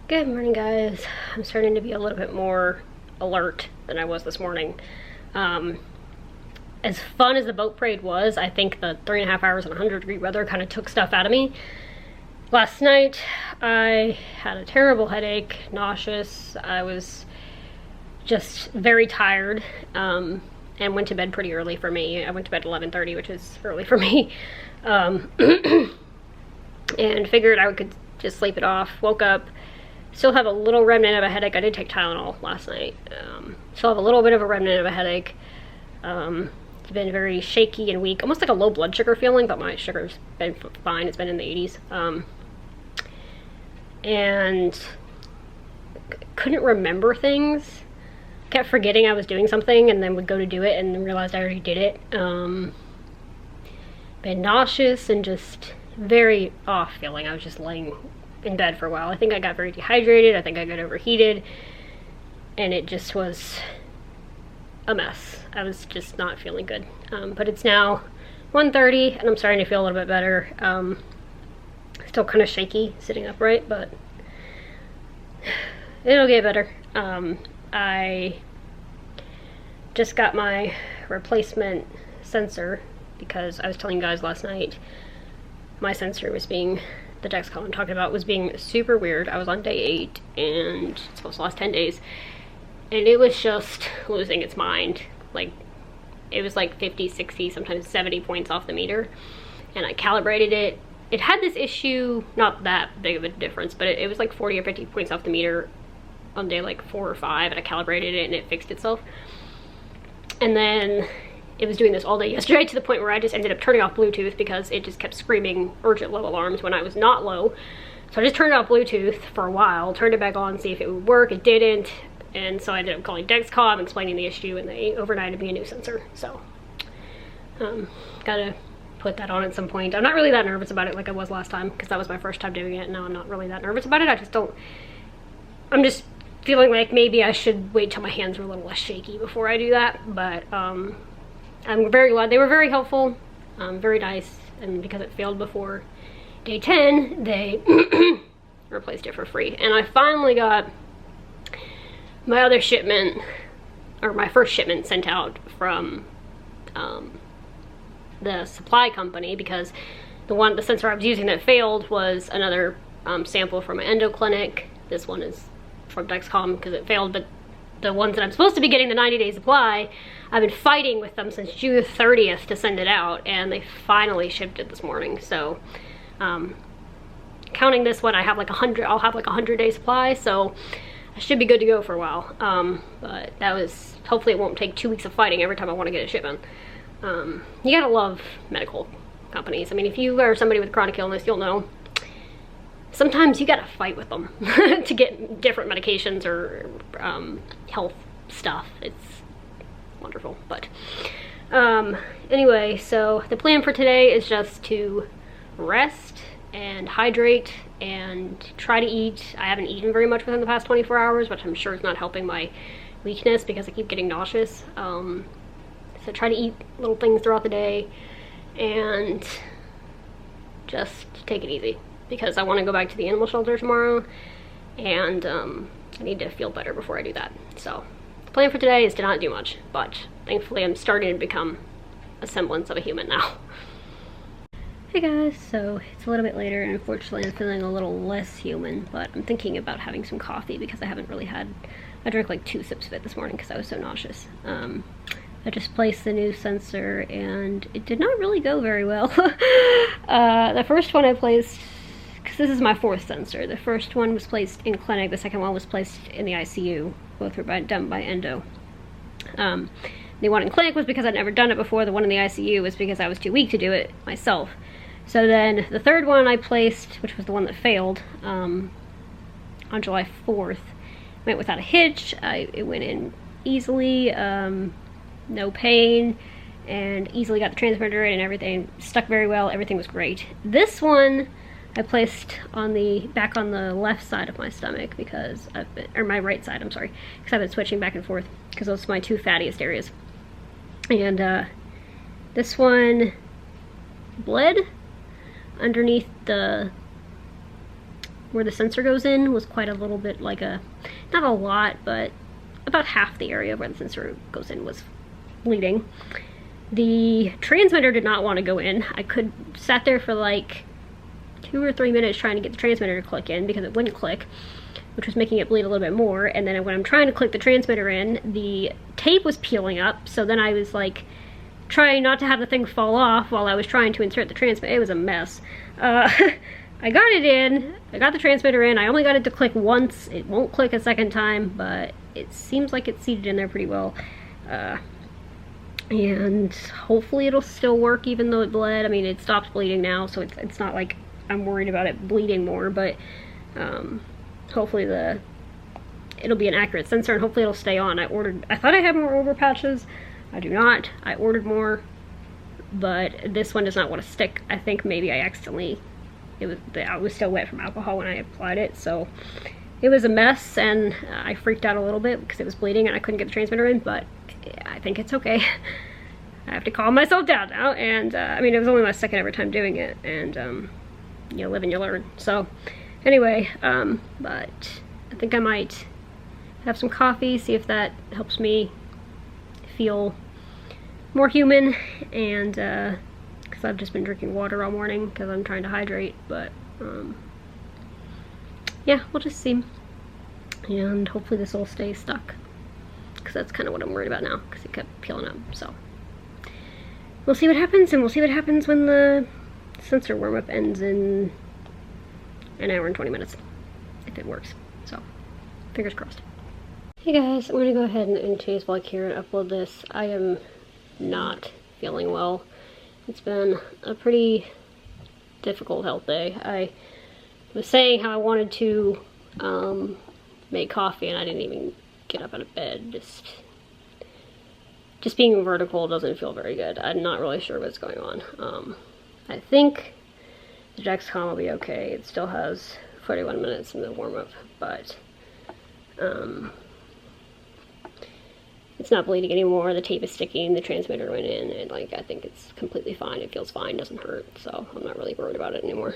Good morning, guys. I'm starting to be a little bit more alert than I was this morning. As fun as the boat parade was, I think the 3.5 hours in 100-degree weather kind of took stuff out of me. Last night, I had a terrible headache, nauseous. I was just very tired, and went to bed pretty early for me. I went to bed at 11:30, which is early for me, and figured I could just sleep it off. Woke up. Still have a little remnant of a headache. I did take Tylenol last night. Still have a little bit of a remnant of a headache. It's been very shaky and weak, almost like a low blood sugar feeling, but my sugar's been fine. It's been in the 80s. And couldn't remember things. Kept forgetting I was doing something and then would go to do it and then realized I already did it. Been nauseous and just very off feeling. I was just laying in bed for a while. I think I got very dehydrated. I think I got overheated, and it just was a mess. I was just not feeling good. But it's now 1:30 and I'm starting to feel a little bit better. Still kind of shaky sitting upright, but it'll get better. I just got my replacement sensor because I was telling you guys last night my sensor was being, the Dexcom I'm talking about, was being super weird. I was on day 8 and it's supposed to last 10 days, and it was just losing its mind. Like, it was like 50, 60, sometimes 70 points off the meter, and I calibrated it. It had this issue, not that big of a difference, but it was like 40 or 50 points off the meter on day like 4 or 5, and I calibrated it and it fixed itself. And then it was doing this all day yesterday to the point where I just ended up turning off Bluetooth because it just kept screaming urgent low alarms when I was not low. So I just turned off Bluetooth for a while, turned it back on, see if it would work. It didn't, and so I ended up calling Dexcom, explaining the issue, and they overnighted me a new sensor. So gotta put that on at some point. I'm not really that nervous about it like I was last time because that was my first time doing it. Now I'm not really that nervous about it. I'm just feeling like maybe I should wait till my hands are a little less shaky before I do that. But I'm very glad. They were very helpful, very nice, and because it failed before day 10, they replaced it for free. And I finally got my other shipment, or my first shipment, sent out from the supply company, because the sensor I was using that failed was another sample from an endo clinic. This one is from Dexcom because it failed, but the ones that I'm supposed to be getting the 90-day supply, I've been fighting with them since June 30th to send it out, and they finally shipped it this morning. So counting this one, I'll have like a 100-day supply, so I should be good to go for a while. But that was, hopefully it won't take 2 weeks of fighting every time I want to get a shipment. You gotta love medical companies. I mean, if you are somebody with chronic illness, you'll know sometimes you gotta fight with them to get different medications or health stuff. It's wonderful. But anyway, so the plan for today is just to rest and hydrate and try to eat. I haven't eaten very much within the past 24 hours, which I'm sure is not helping my weakness because I keep getting nauseous. So try to eat little things throughout the day and just take it easy, because I want to go back to the animal shelter tomorrow, and I need to feel better before I do that. So the plan for today is to not do much, but thankfully I'm starting to become a semblance of a human now. Hey guys, so it's a little bit later, and unfortunately I'm feeling a little less human, but I'm thinking about having some coffee because I haven't really had, I drank like 2 sips of it this morning because I was so nauseous. I just placed the new sensor and it did not really go very well. The first one I placed, because this is my 4th sensor, the first one was placed in clinic, the second one was placed in the ICU. Both were done by endo. The one in clinic was because I'd never done it before. The one in the ICU was because I was too weak to do it myself. So then the third one I placed, which was the one that failed, on July 4th, went without a hitch. It went in easily, no pain, and easily got the transmitter in and everything. Stuck very well. Everything was great. This one I placed on back on the left side of my stomach because or my right side, I'm sorry, because I've been switching back and forth because those are my 2 fattiest areas. And this one bled underneath where the sensor goes in was quite a little bit, like not a lot, but about half the area where the sensor goes in was bleeding. The transmitter did not want to go in. I sat there for like 2 or 3 minutes trying to get the transmitter to click in because it wouldn't click, which was making it bleed a little bit more. And then when I'm trying to click the transmitter in, the tape was peeling up, so then I was like trying not to have the thing fall off while I was trying to insert the transmitter. It was a mess. I got it in, I got the transmitter in, I only got it to click once. It won't click a second time, but it seems like it's seated in there pretty well. And hopefully it'll still work even though it bled. I mean, it stopped bleeding now, so it's not like I'm worried about it bleeding more, but hopefully it'll be an accurate sensor and hopefully it'll stay on. I thought I had more over patches. I do not. I ordered more, but this one does not want to stick. I think maybe I accidentally, I was still wet from alcohol when I applied it, so it was a mess, and I freaked out a little bit because it was bleeding and I couldn't get the transmitter in, but I think it's okay. I have to calm myself down now, and I mean, it was only my second ever time doing it, and you live and you learn. So anyway, but I think I might have some coffee, see if that helps me feel more human, and because I've just been drinking water all morning because I'm trying to hydrate, but yeah, we'll just see, and hopefully this will stay stuck, because that's kind of what I'm worried about now, because it kept peeling up. So we'll see what happens, and we'll see what happens when the sensor warm-up ends in an hour and 20 minutes, if it works. So fingers crossed. Hey guys, I'm going to go ahead and change vlog here and upload this. I am not feeling well. It's been a pretty difficult health day. I was saying how I wanted to make coffee and I didn't even get up out of bed. Just being vertical doesn't feel very good. I'm not really sure what's going on. I think the Dexcom will be okay. It still has 41 minutes in the warm-up, but it's not bleeding anymore. The tape is sticking, the transmitter went in, and like I think it's completely fine. It feels fine, doesn't hurt, so I'm not really worried about it anymore.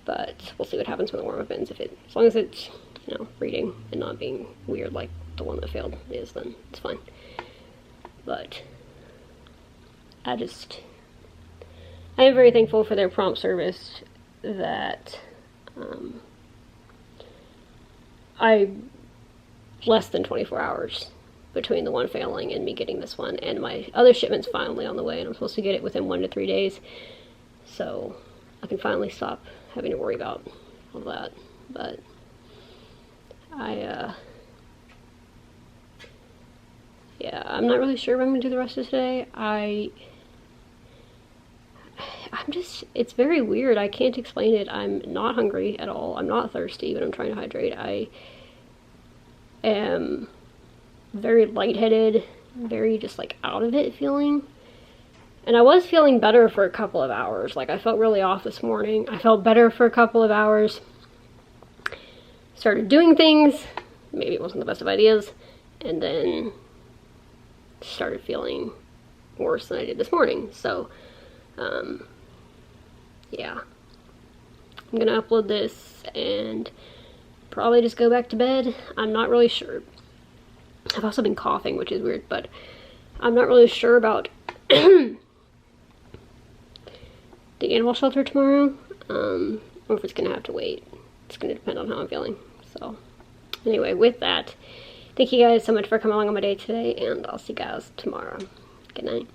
But we'll see what happens when the warm-up ends. As long as it's, reading and not being weird like the one that failed is, then it's fine. But I am very thankful for their prompt service that less than 24 hours between the one failing and me getting this one, and my other shipment's finally on the way, and I'm supposed to get it within 1 to 3 days, so I can finally stop having to worry about all that. But yeah, I'm not really sure what I'm gonna do the rest of today. It's very weird. I can't explain it. I'm not hungry at all. I'm not thirsty, but I'm trying to hydrate. I am very lightheaded, very just like out of it feeling. And I was feeling better for a couple of hours. Like, I felt really off this morning. I felt better for a couple of hours. Started doing things. Maybe it wasn't the best of ideas. And then started feeling worse than I did this morning. So, yeah. I'm gonna upload this and probably just go back to bed. I'm not really sure. I've also been coughing, which is weird, but I'm not really sure about the animal shelter tomorrow, or if it's gonna have to wait. It's gonna depend on how I'm feeling. So anyway, with that, thank you guys so much for coming along on my day today, and I'll see you guys tomorrow. Good night.